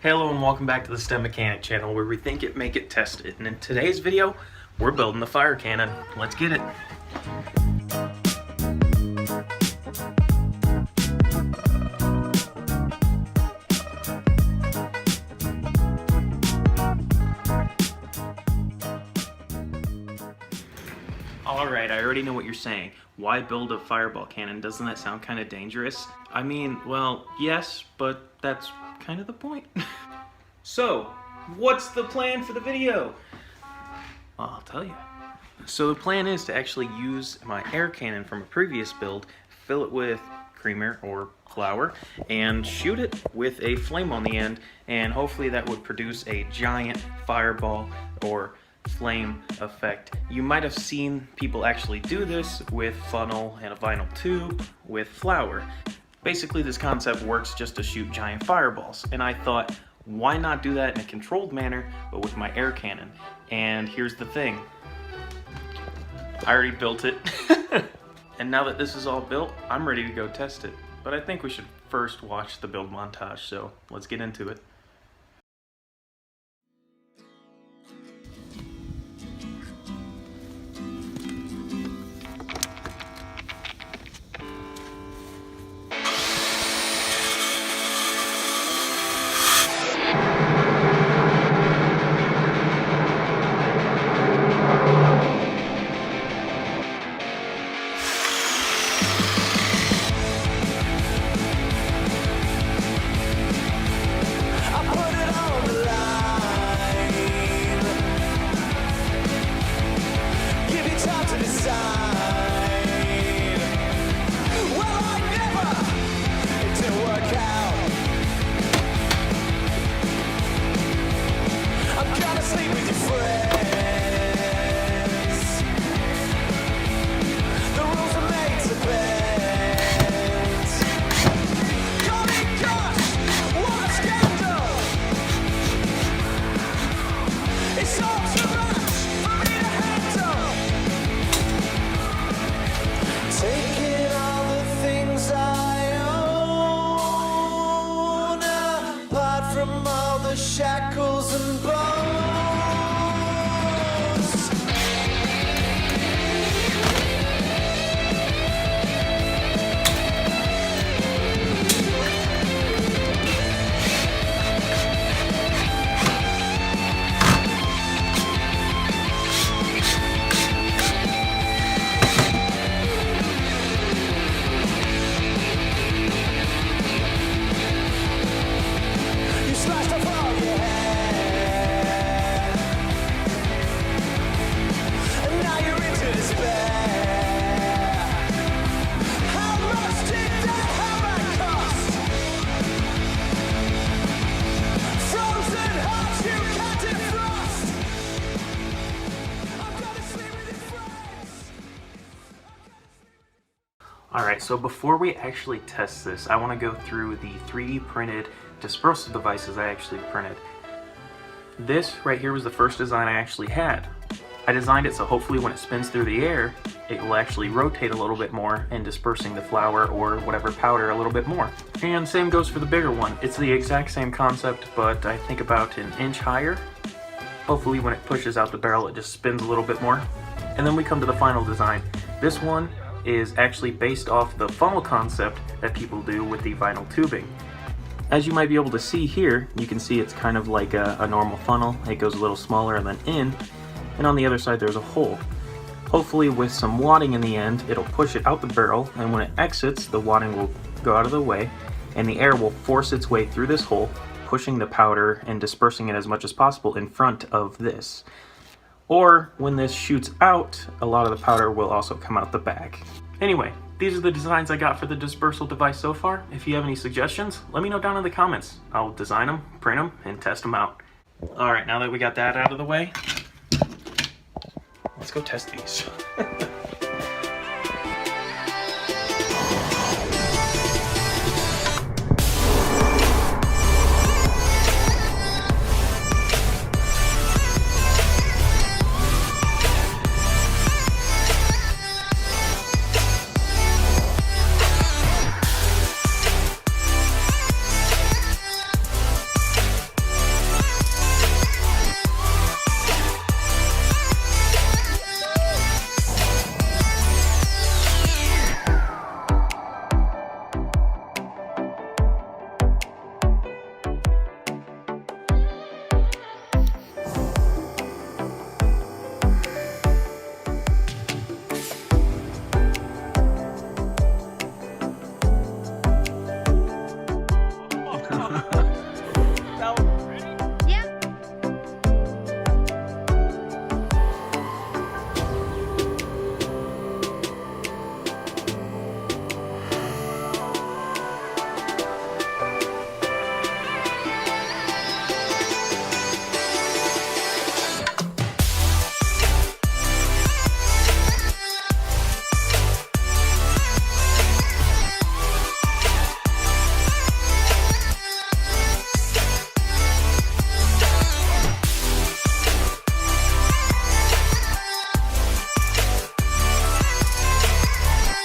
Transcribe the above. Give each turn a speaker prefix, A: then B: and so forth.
A: Hello and welcome back to the STEM Mechanic channel where we think it, make it, test it. And in today's video, we're building the fire cannon. Let's get it. Alright, I already know what you're saying. Why build a fireball cannon? Doesn't that sound kind of dangerous? I mean, well, yes, but that's kind of the point. So, what's the plan for the video? Well, I'll tell you. So the plan is to actually use my air cannon from a previous build, fill it with creamer or flour, and shoot it with a flame on the end, and hopefully that would produce a giant fireball or flame effect. You might have seen people actually do this with funnel and a vinyl tube with flour. Basically, this concept works just to shoot giant fireballs, and I thought, why not do that in a controlled manner, but with my air cannon? And here's the thing. I already built it. And now that this is all built, I'm ready to go test it. But I think we should first watch the build montage, so let's get into it.
B: Shackles and bones. You slashed up all your head, and now you're into despair. How much did that hammer cost? Frozen hearts you can't defrost. I'm gonna sleep with your friends.
A: Alright, so before we actually test this, I want to go through the 3D printed dispersal devices I actually printed. This right here was the first design I actually had. I designed it so hopefully when it spins through the air, it will actually rotate a little bit more and dispersing the flour or whatever powder a little bit more. And same goes for the bigger one. It's the exact same concept, but I think about an inch higher. Hopefully when it pushes out the barrel, it just spins a little bit more. And then we come to the final design. This one is actually based off the funnel concept that people do with the vinyl tubing. As you might be able to see here, you can see it's kind of like a normal funnel. It goes a little smaller and then in, and on the other side there's a hole. Hopefully with some wadding in the end, it'll push it out the barrel, and when it exits, the wadding will go out of the way, and the air will force its way through this hole, pushing the powder and dispersing it as much as possible in front of this. Or when this shoots out, a lot of the powder will also come out the back. Anyway, these are the designs I got for the dispersal device so far. If you have any suggestions, let me know down in the comments. I'll design them, print them, and test them out. Alright, now that we got that out of the way, let's go test these.